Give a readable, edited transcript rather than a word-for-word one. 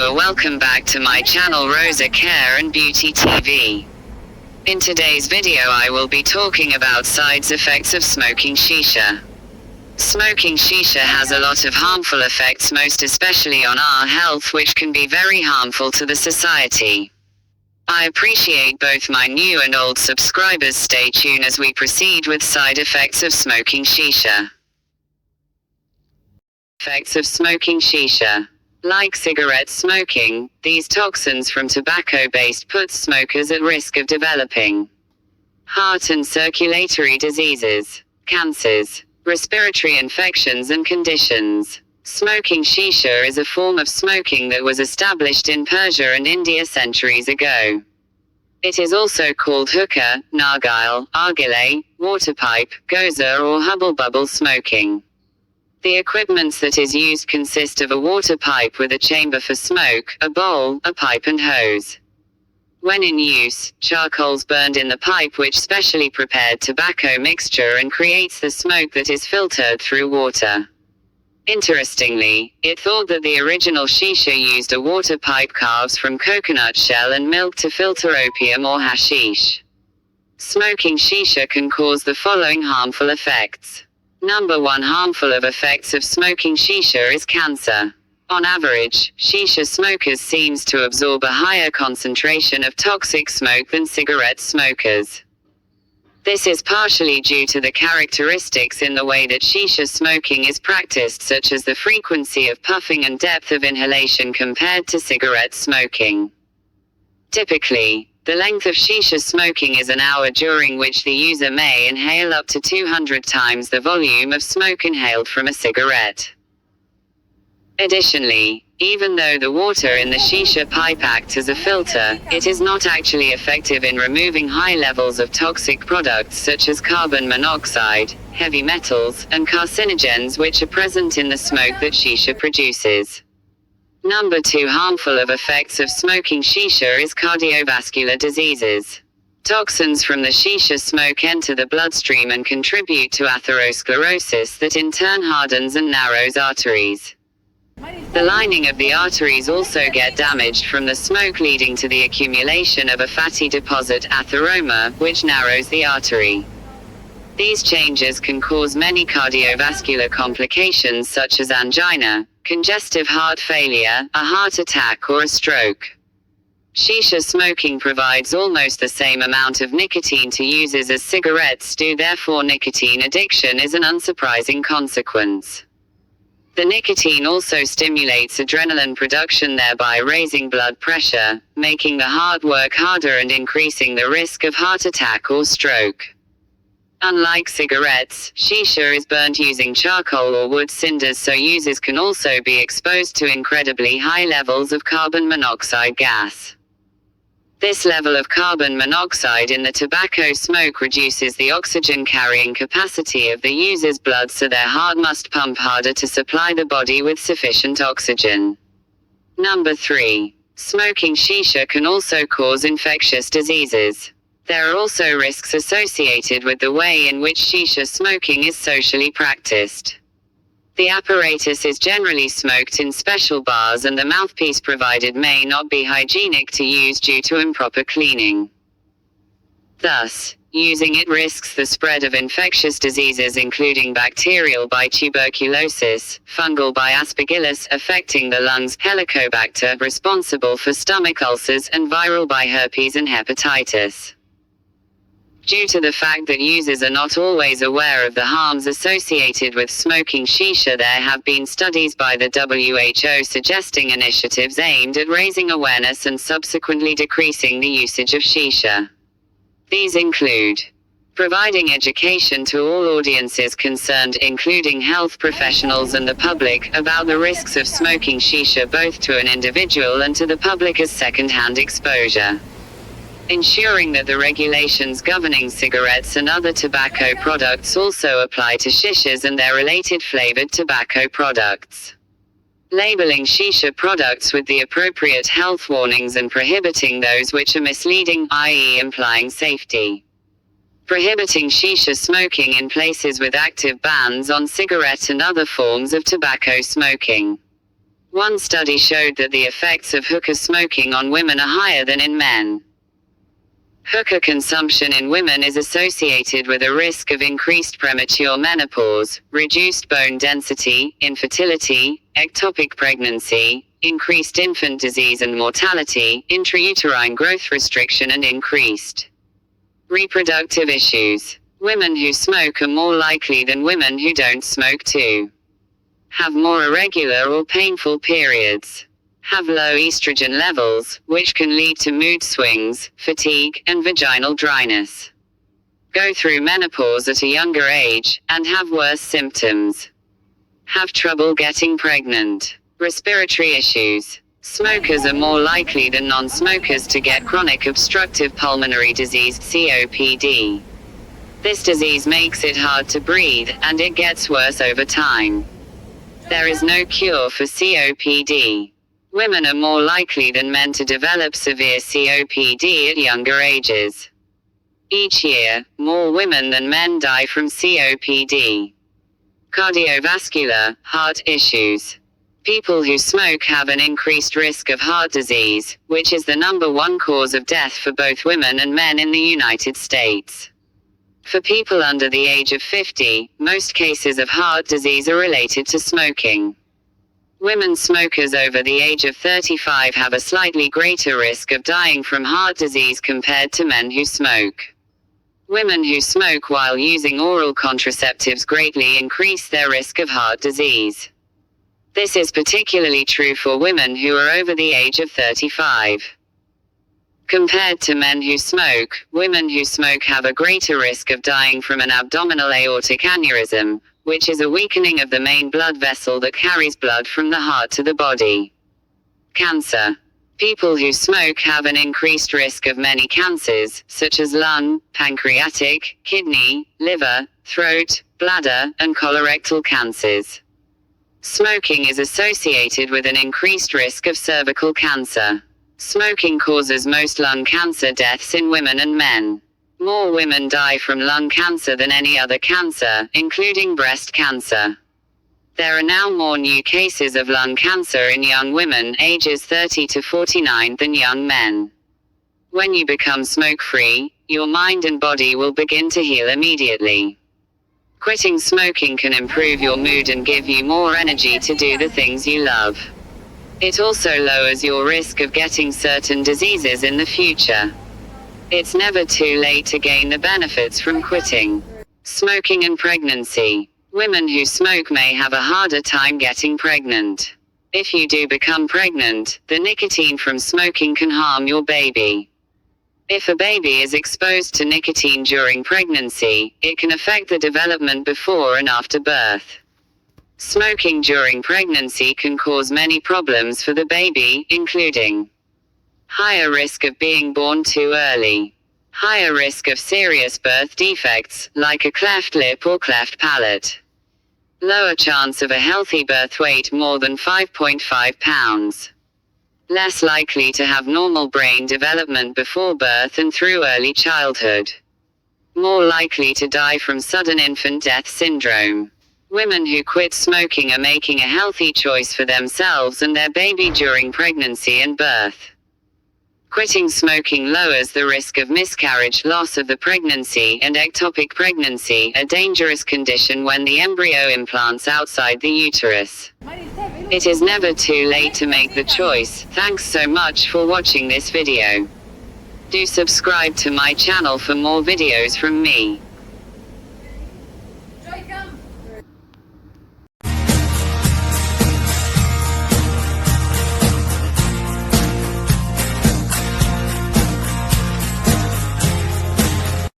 you are welcome back to my channel Rosa Care and Beauty TV. In today's video I will be talking about side effects of smoking shisha. Smoking shisha has a lot of harmful effects, most especially on our health, which can be very harmful to the society. I appreciate both my new and old subscribers. Stay tuned as we proceed with side effects of smoking shisha. Effects of smoking shisha. Like cigarette smoking, these toxins from tobacco-based puts smokers at risk of developing heart and circulatory diseases, cancers, respiratory infections and conditions. Smoking shisha is a form of smoking that was established in Persia and India centuries ago. It is also called hookah, nargile, argile, water pipe, goza or hubble bubble smoking. The equipments that is used consist of a water pipe with a chamber for smoke, a bowl, a pipe and hose. When in use, charcoal's burned in the pipe, which specially prepared tobacco mixture and creates the smoke that is filtered through water. Interestingly, it thought that the original shisha used a water pipe carved from coconut shell and milk to filter opium or hashish. Smoking shisha can cause the following harmful effects. Number 1 harmful of effects of smoking shisha is cancer. On average, shisha smokers seems to absorb a higher concentration of toxic smoke than cigarette smokers. This is partially due to the characteristics in the way that shisha smoking is practiced, such as the frequency of puffing and depth of inhalation compared to cigarette smoking. Typically, the length of shisha smoking is an hour, during which the user may inhale up to 200 times the volume of smoke inhaled from a cigarette. Additionally, even though the water in the shisha pipe acts as a filter, it is not actually effective in removing high levels of toxic products such as carbon monoxide, heavy metals, and carcinogens which are present in the smoke that shisha produces. Number 2 harmful of effects of smoking shisha is cardiovascular diseases. Toxins from the shisha smoke enter the bloodstream and contribute to atherosclerosis that in turn hardens and narrows arteries. The lining of the arteries also get damaged from the smoke, leading to the accumulation of a fatty deposit, atheroma, which narrows the artery. These changes can cause many cardiovascular complications such as angina, congestive heart failure, a heart attack or a stroke. Shisha smoking provides almost the same amount of nicotine to users as cigarettes do, therefore nicotine addiction is an unsurprising consequence. The nicotine also stimulates adrenaline production, thereby raising blood pressure, making the heart work harder and increasing the risk of heart attack or stroke. Unlike cigarettes, shisha is burnt using charcoal or wood cinders, so users can also be exposed to incredibly high levels of carbon monoxide gas. This level of carbon monoxide in the tobacco smoke reduces the oxygen carrying capacity of the user's blood, so their heart must pump harder to supply the body with sufficient oxygen. Number 3. Smoking shisha can also cause infectious diseases. There are also risks associated with the way in which shisha smoking is socially practiced. The apparatus is generally smoked in special bars, and the mouthpiece provided may not be hygienic to use due to improper cleaning. Thus, using it risks the spread of infectious diseases including bacterial by tuberculosis, fungal by aspergillus affecting the lungs, helicobacter responsible for stomach ulcers, and viral by herpes and hepatitis. Due to the fact that users are not always aware of the harms associated with smoking shisha, there have been studies by the WHO suggesting initiatives aimed at raising awareness and subsequently decreasing the usage of shisha. These include providing education to all audiences concerned, including health professionals and the public, about the risks of smoking shisha both to an individual and to the public as second-hand exposure. Ensuring that the regulations governing cigarettes and other tobacco products also apply to shishas and their related flavored tobacco products. Labeling shisha products with the appropriate health warnings and prohibiting those which are misleading, i.e. implying safety. Prohibiting shisha smoking in places with active bans on cigarette and other forms of tobacco smoking. One study showed that the effects of hookah smoking on women are higher than in men. Hookah consumption in women is associated with a risk of increased premature menopause, reduced bone density, infertility, ectopic pregnancy, increased infant disease and mortality, intrauterine growth restriction and increased reproductive issues. Women who smoke are more likely than women who don't smoke to have more irregular or painful periods, have low estrogen levels, which can lead to mood swings, fatigue, and vaginal dryness, go through menopause at a younger age, and have worse symptoms, have trouble getting pregnant, respiratory issues. Smokers are more likely than non-smokers to get chronic obstructive pulmonary disease, COPD. This disease makes it hard to breathe, and it gets worse over time. There is no cure for COPD. Women are more likely than men to develop severe COPD at younger ages. Each year, more women than men die from COPD. Cardiovascular, heart issues. People who smoke have an increased risk of heart disease, which is the #1 cause of death for both women and men in the United States. For people under the age of 50, most cases of heart disease are related to smoking. Women smokers over the age of 35 have a slightly greater risk of dying from heart disease compared to men who smoke. Women who smoke while using oral contraceptives greatly increase their risk of heart disease. This is particularly true for women who are over the age of 35. Compared to men who smoke, women who smoke have a greater risk of dying from an abdominal aortic aneurysm, which is a weakening of the main blood vessel that carries blood from the heart to the body. Cancer. People who smoke have an increased risk of many cancers, such as lung, pancreatic, kidney, liver, throat, bladder, and colorectal cancers. Smoking is associated with an increased risk of cervical cancer. Smoking causes most lung cancer deaths in women and men. More women die from lung cancer than any other cancer, including breast cancer. There are now more new cases of lung cancer in young women ages 30 to 49 than young men. When you become smoke-free, your mind and body will begin to heal immediately. Quitting smoking can improve your mood and give you more energy to do the things you love. It also lowers your risk of getting certain diseases in the future. It's never too late to gain the benefits from quitting smoking and pregnancy. Women who smoke may have a harder time getting pregnant. If you do become pregnant, the nicotine from smoking can harm your baby. If a baby is exposed to nicotine during pregnancy, it can affect the development before and after birth. Smoking during pregnancy can cause many problems for the baby, including higher risk of being born too early, higher risk of serious birth defects, like a cleft lip or cleft palate, lower chance of a healthy birth weight more than 5.5 pounds, less likely to have normal brain development before birth and through early childhood, more likely to die from sudden infant death syndrome. Women who quit smoking are making a healthy choice for themselves and their baby during pregnancy and birth. Quitting smoking lowers the risk of miscarriage, loss of the pregnancy, and ectopic pregnancy, a dangerous condition when the embryo implants outside the uterus. It is never too late to make the choice. Thanks so much for watching this video. Do subscribe to my channel for more videos from me.